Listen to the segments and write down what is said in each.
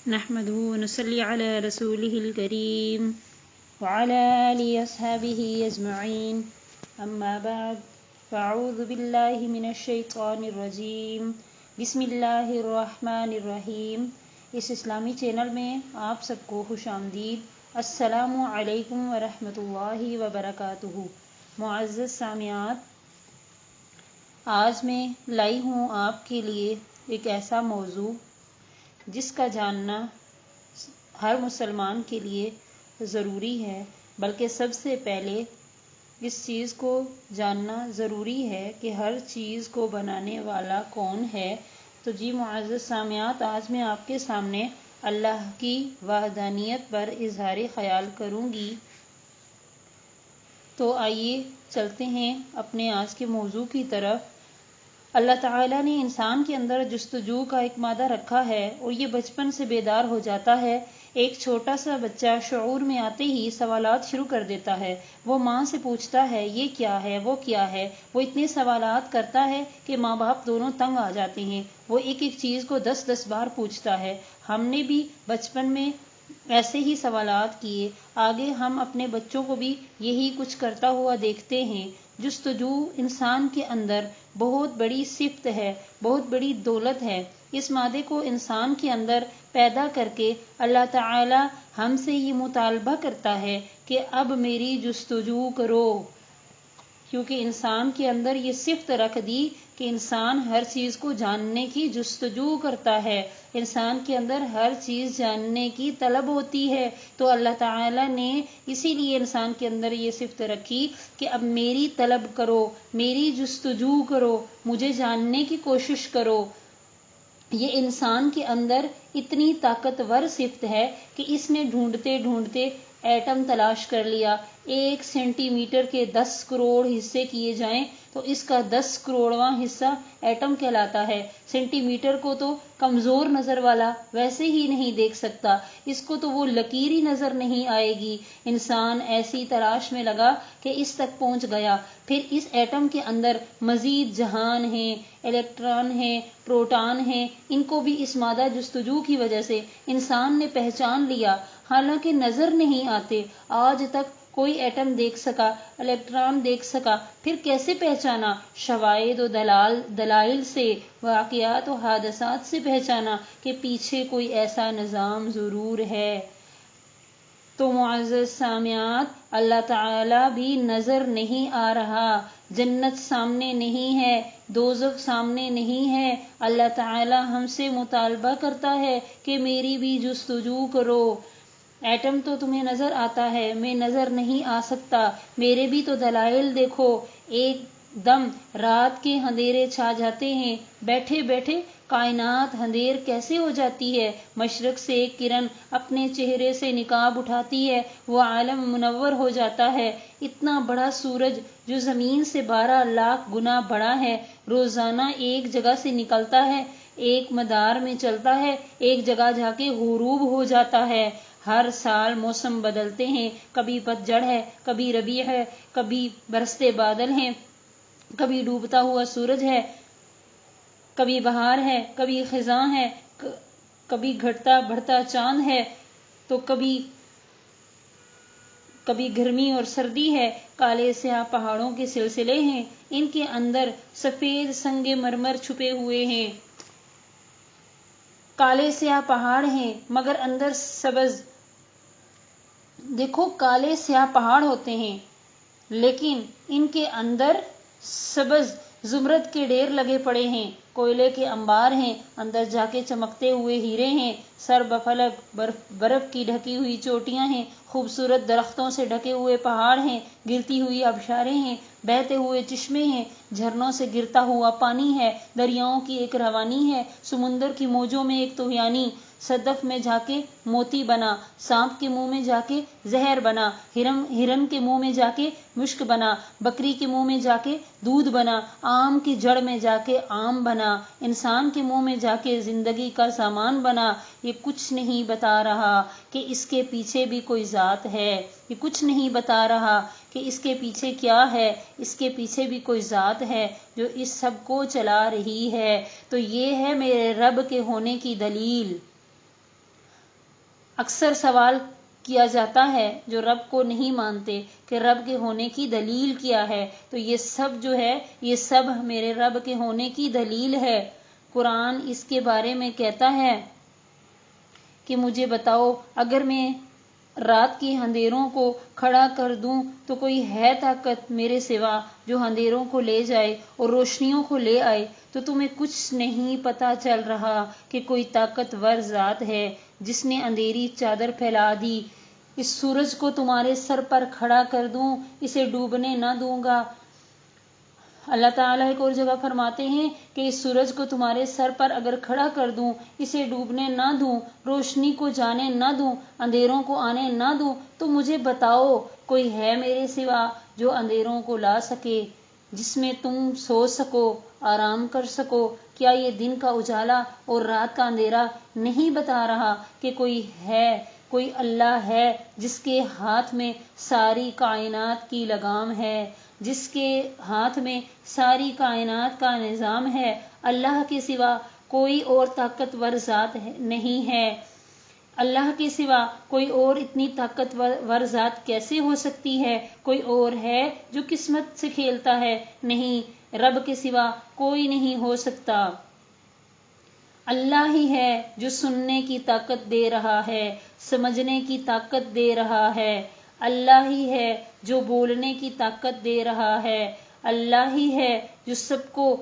نحمده ونصلي على رسوله الكريم وعلى آله وصحبه أجمعين أما بعد فأعوذ بالله من الشیطان الرجیم بسم اللہ الرحمن الرحیم۔ اس اسلامی چینل میں آپ سب کو خوش آمدید۔ السلام علیکم ورحمۃ اللہ وبرکاتہ۔ معزز سامعات، آج میں لائی ہوں آپ کے لیے ایک ایسا موضوع جس کا جاننا ہر مسلمان کے لیے ضروری ہے، بلکہ سب سے پہلے اس چیز کو جاننا ضروری ہے کہ ہر چیز کو بنانے والا کون ہے۔ تو جی معزز سامعات، آج میں آپ کے سامنے اللہ کی وحدانیت پر اظہار خیال کروں گی۔ تو آئیے چلتے ہیں اپنے آج کے موضوع کی طرف۔ اللہ تعالیٰ نے انسان کے اندر جستجو کا ایک مادہ رکھا ہے اور یہ بچپن سے بیدار ہو جاتا ہے۔ ایک چھوٹا سا بچہ شعور میں آتے ہی سوالات شروع کر دیتا ہے۔ وہ ماں سے پوچھتا ہے یہ کیا ہے، وہ کیا ہے۔ وہ اتنے سوالات کرتا ہے کہ ماں باپ دونوں تنگ آ جاتے ہیں۔ وہ ایک ایک چیز کو 10 بار پوچھتا ہے۔ ہم نے بھی بچپن میں ایسے ہی سوالات کیے، آگے ہم اپنے بچوں کو بھی یہی کچھ کرتا ہوا دیکھتے ہیں۔ جستجو انسان کے اندر بہت بڑی صفت ہے، بہت بڑی دولت ہے۔ اس مادے کو انسان کے اندر پیدا کر کے اللہ تعالی ہم سے یہ مطالبہ کرتا ہے کہ اب میری جستجو کرو، کیونکہ انسان کے اندر یہ صفت رکھ دی کہ انسان ہر چیز کو جاننے کی جستجو کرتا ہے، انسان کے اندر ہر چیز جاننے کی طلب ہوتی ہے۔ تو اللہ تعالیٰ نے اسی لیے انسان کے اندر یہ صفت رکھی کہ اب میری طلب کرو، میری جستجو کرو، مجھے جاننے کی کوشش کرو۔ یہ انسان کے اندر اتنی طاقتور صفت ہے کہ اس نے ڈھونڈتے ڈھونڈتے ایٹم تلاش کر لیا۔ 1 سینٹی میٹر کے 10 کروڑ حصے کیے جائیں تو اس کا 10 کروڑواں حصہ ایٹم کہلاتا ہے۔ سینٹی میٹر کو تو کمزور نظر والا ویسے ہی نہیں دیکھ سکتا، اس کو تو وہ لکیر ہی نظر نہیں آئے گی۔ انسان ایسی تلاش میں لگا کہ اس تک پہنچ گیا۔ پھر اس ایٹم کے اندر مزید جہان ہیں، الیکٹران ہیں، پروٹان ہیں، ان کو بھی اس مادہ جستجو کی وجہ سے انسان نے پہچان لیا، حالانکہ نظر نہیں آتے۔ آج تک کوئی ایٹم دیکھ سکا، الیکٹران دیکھ سکا، پھر کیسے پہچانا؟ شواہد و دلائل سے، واقعات و حادثات سے پہچانا کہ پیچھے کوئی ایسا نظام ضرور ہے۔ تو معزز سامعات، اللہ تعالیٰ بھی نظر نہیں آ رہا، جنت سامنے نہیں ہے، دوزخ سامنے نہیں ہے۔ اللہ تعالیٰ ہم سے مطالبہ کرتا ہے کہ میری بھی جستجو کرو۔ ایٹم تو تمہیں نظر آتا ہے، میں نظر نہیں آ سکتا، میرے بھی تو دلائل دیکھو۔ ایک دم رات کے اندھیرے چھا جاتے ہیں، بیٹھے بیٹھے کائنات اندھیر کیسے ہو جاتی ہے؟ مشرق سے ایک کرن اپنے چہرے سے نقاب اٹھاتی ہے، وہ عالم منور ہو جاتا ہے۔ اتنا بڑا سورج جو زمین سے 12 لاکھ گنا بڑا ہے، روزانہ ایک جگہ سے نکلتا ہے، ایک مدار میں چلتا ہے، ایک جگہ جا کے غروب ہو جاتا ہے۔ ہر سال موسم بدلتے ہیں، کبھی پتجھڑ ہے، کبھی ربیع ہے، کبھی برستے بادل ہیں، کبھی ڈوبتا ہوا سورج ہے، کبھی بہار ہے، کبھی خزاں ہے، کبھی گھٹتا بڑھتا چاند ہے، تو کبھی گرمی اور سردی ہے۔ کالے سیاہ پہاڑوں کے سلسلے ہیں، ان کے اندر سفید سنگ مرمر چھپے ہوئے ہیں۔ کالے سیاہ پہاڑ ہیں مگر اندر سبز۔ دیکھو کالے سیاہ پہاڑ ہوتے ہیں لیکن ان کے اندر سبز زمرد کے ڈھیر لگے پڑے ہیں، کوئلے کے انبار ہیں، اندر جا کے چمکتے ہوئے ہیرے ہیں، سر بفلک برف کی ڈھکی ہوئی چوٹیاں ہیں، خوبصورت درختوں سے ڈھکے ہوئے پہاڑ ہیں، گرتی ہوئی آبشاریں ہیں، بہتے ہوئے چشمے ہیں، جھرنوں سے گرتا ہوا پانی ہے، دریاؤں کی ایک روانی ہے، سمندر کی موجوں میں ایک طغیانی، صدف میں جا کے موتی بنا، سانپ کے منہ میں جا کے زہر بنا، ہرن کے منہ میں جا کے مشک بنا، بکری کے منہ میں جا کے دودھ بنا، آم کی جڑ میں جا کے آم بنا، انسان کے منہ میں جا کے زندگی کا سامان بنا۔ یہ کچھ نہیں بتا رہا کہ اس کے پیچھے بھی کوئی ذات ہے، یہ کچھ نہیں بتا رہا کہ اس کے پیچھے کیا ہے، اس کے پیچھے بھی کوئی ذات ہے جو اس سب کو چلا رہی ہے۔ تو یہ ہے میرے رب کے ہونے کی دلیل۔ اکثر سوال کیا جاتا ہے جو رب کو نہیں مانتے کہ رب کے ہونے کی دلیل کیا ہے، تو یہ سب جو ہے یہ سب میرے رب کے ہونے کی دلیل ہے۔ قرآن اس کے بارے میں کہتا ہے کہ مجھے بتاؤ، اگر میں رات کے اندھیروں کو کھڑا کر دوں تو کوئی ہے طاقت میرے سوا جو اندھیروں کو لے جائے اور روشنیوں کو لے آئے؟ تو تمہیں کچھ نہیں پتا چل رہا کہ کوئی طاقتور ذات ہے جس نے اندھیری چادر پھیلا دی۔ اس سورج کو تمہارے سر پر کھڑا کر دوں، اسے ڈوبنے نہ دوں گا۔ اللہ تعالیٰ ایک اور جگہ فرماتے ہیں کہ اس سورج کو تمہارے سر پر اگر کھڑا کر دوں، اسے ڈوبنے نہ دوں، روشنی کو جانے نہ دوں، اندھیروں کو آنے نہ دوں، تو مجھے بتاؤ کوئی ہے میرے سوا جو اندھیروں کو لا سکے، جس میں تم سو سکو، آرام کر سکو؟ کیا یہ دن کا اجالا اور رات کا اندھیرا نہیں بتا رہا کہ کوئی اللہ ہے جس کے ہاتھ میں ساری کائنات کی لگام ہے، جس کے ہاتھ میں ساری کائنات کا نظام ہے؟ اللہ کے سوا کوئی اور طاقتور ذات نہیں ہے۔ اللہ کے سوا کوئی اور اتنی طاقتور ذات کیسے ہو سکتی ہے؟ کوئی اور ہے جو قسمت سے کھیلتا ہے؟ نہیں، رب کے سوا کوئی نہیں ہو سکتا۔ اللہ ہی ہے جو سننے کی طاقت دے رہا ہے، سمجھنے کی طاقت دے رہا ہے۔ اللہ ہی ہے جو بولنے کی طاقت دے رہا ہے۔ اللہ ہی ہے جو سب کو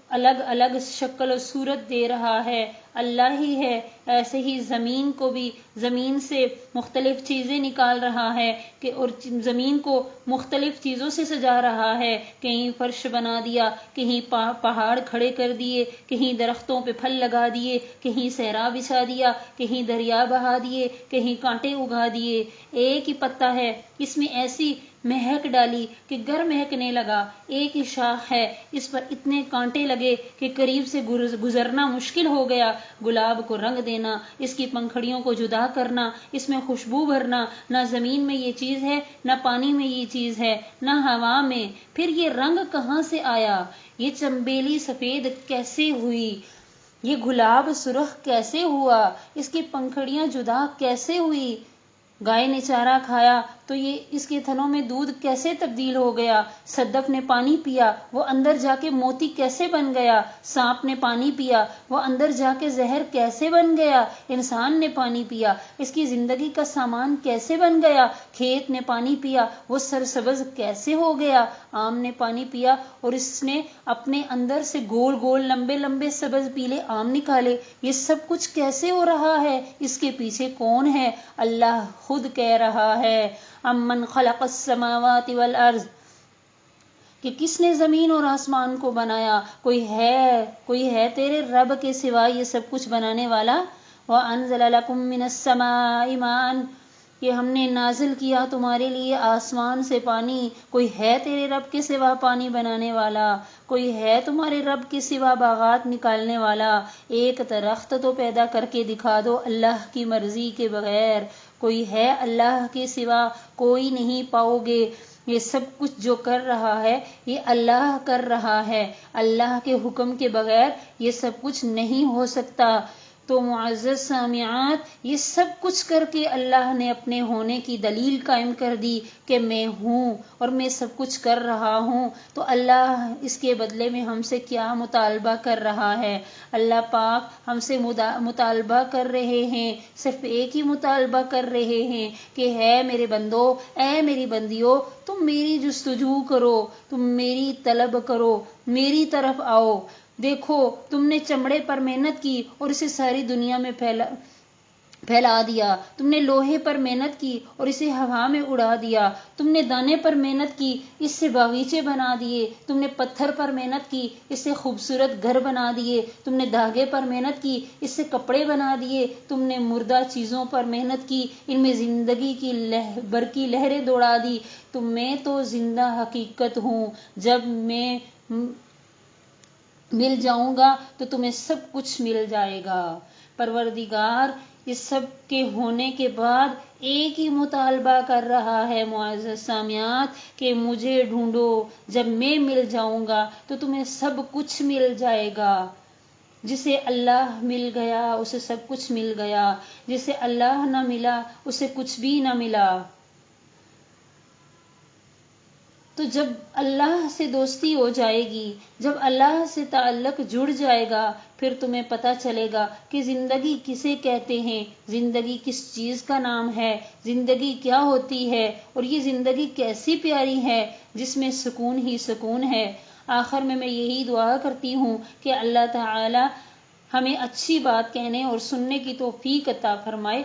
الگ الگ شکل و صورت دے رہا ہے۔ اللہ ہی ہے ایسے ہی زمین کو بھی زمین سے مختلف چیزیں نکال رہا ہے اور زمین کو مختلف چیزوں سے سجا رہا ہے۔ کہیں فرش بنا دیا، کہیں پہاڑ کھڑے کر دیے، کہیں درختوں پہ پھل لگا دیے، کہیں صحرا بچھا دیا، کہیں دریا بہا دیے، کہیں کانٹے اگا دیے۔ ایک ہی پتا ہے، اس میں ایسی مہک ڈالی کہ گھر مہکنے لگا۔ ایک ہی شاخ ہے، اس پر اتنے کانٹے لگے کہ قریب سے گزرنا مشکل ہو گیا۔ گلاب کو رنگ دینا، اس کی پنکھڑیوں کو جدا کرنا، اس میں خوشبو بھرنا، نہ زمین میں یہ چیز ہے، نہ پانی میں یہ چیز ہے، نہ ہوا میں۔ پھر یہ رنگ کہاں سے آیا؟ یہ چنبیلی سفید کیسے ہوئی؟ یہ گلاب سرخ کیسے ہوا؟ اس کی پنکھڑیاں جدا کیسے ہوئی؟ گائے نے چارہ کھایا تو یہ اس کے تھنوں میں دودھ کیسے تبدیل ہو گیا؟ صدف نے پانی پیا، وہ اندر جا کے موتی کیسے بن گیا؟ سانپ نے پانی پیا، وہ اندر جا کے زہر کیسے بن گیا؟ انسان نے پانی پیا، اس کی زندگی کا سامان کیسے بن گیا؟ کھیت نے پانی پیا، وہ سرسبز کیسے ہو گیا؟ آم نے پانی پیا اور اس نے اپنے اندر سے گول گول لمبے لمبے سبز پیلے آم نکالے۔ یہ سب کچھ کیسے ہو رہا ہے؟ اس کے پیچھے کون ہے؟ اللہ خود کہہ رہا ہے، امن خلق السماوات والارض، کہ کس نے زمین اور آسمان کو بنایا؟ کوئی ہے تیرے رب کے سوا یہ سب کچھ بنانے والا؟ وَأَنزَلَ لَكُم مِّنَ السَّمَاءِ مَاءً، کہ ہم نے نازل کیا تمہارے لیے آسمان سے پانی۔ کوئی ہے تیرے رب کے سوا پانی بنانے والا؟ کوئی ہے تمہارے رب کے سوا باغات نکالنے والا؟ ایک درخت تو پیدا کر کے دکھا دو اللہ کی مرضی کے بغیر۔ کوئی ہے اللہ کے سوا؟ کوئی نہیں پاؤ گے۔ یہ سب کچھ جو کر رہا ہے یہ اللہ کر رہا ہے۔ اللہ کے حکم کے بغیر یہ سب کچھ نہیں ہو سکتا۔ تو معزز سامعات، یہ سب کچھ کر کے اللہ نے اپنے ہونے کی دلیل قائم کر دی کہ میں ہوں اور میں سب کچھ کر رہا ہوں۔ تو اللہ اس کے بدلے میں ہم سے کیا مطالبہ کر رہا ہے؟ اللہ پاک ہم سے مطالبہ کر رہے ہیں، صرف ایک ہی مطالبہ کر رہے ہیں کہ ہے میرے بندو، اے میری بندیوں، تم میری جستجو کرو، تم میری طلب کرو، میری طرف آؤ۔ دیکھو، تم نے چمڑے پر محنت کی اور اسے ساری دنیا میں پھیلا دیا۔ تم نے لوہے پر محنت کی اور اسے ہوا میں اڑا دیا۔ تم نے دانے پر محنت کی، اس سے باغیچے بنا دیے۔ تم نے پتھر پر محنت کی، اس سے خوبصورت گھر بنا دیے۔ تم نے دھاگے پر محنت کی، اس سے کپڑے بنا دیے۔ تم نے مردہ چیزوں پر محنت کی، ان میں زندگی کی برقی لہریں دوڑا دی۔ میں تو زندہ حقیقت ہوں، جب میں مل جاؤں گا تو تمہیں سب کچھ مل جائے گا۔ پروردگار اس سب کے ہونے کے بعد ایک ہی مطالبہ کر رہا ہے معزز سامعات کہ مجھے ڈھونڈو، جب میں مل جاؤں گا تو تمہیں سب کچھ مل جائے گا۔ جسے اللہ مل گیا اسے سب کچھ مل گیا، جسے اللہ نہ ملا اسے کچھ بھی نہ ملا۔ تو جب اللہ سے دوستی ہو جائے گی، جب اللہ سے تعلق جڑ جائے گا، پھر تمہیں پتہ چلے گا کہ زندگی کسے کہتے ہیں، زندگی کس چیز کا نام ہے، زندگی کیا ہوتی ہے، اور یہ زندگی کیسی پیاری ہے جس میں سکون ہی سکون ہے۔ آخر میں یہی دعا کرتی ہوں کہ اللہ تعالی ہمیں اچھی بات کہنے اور سننے کی توفیق عطا فرمائے۔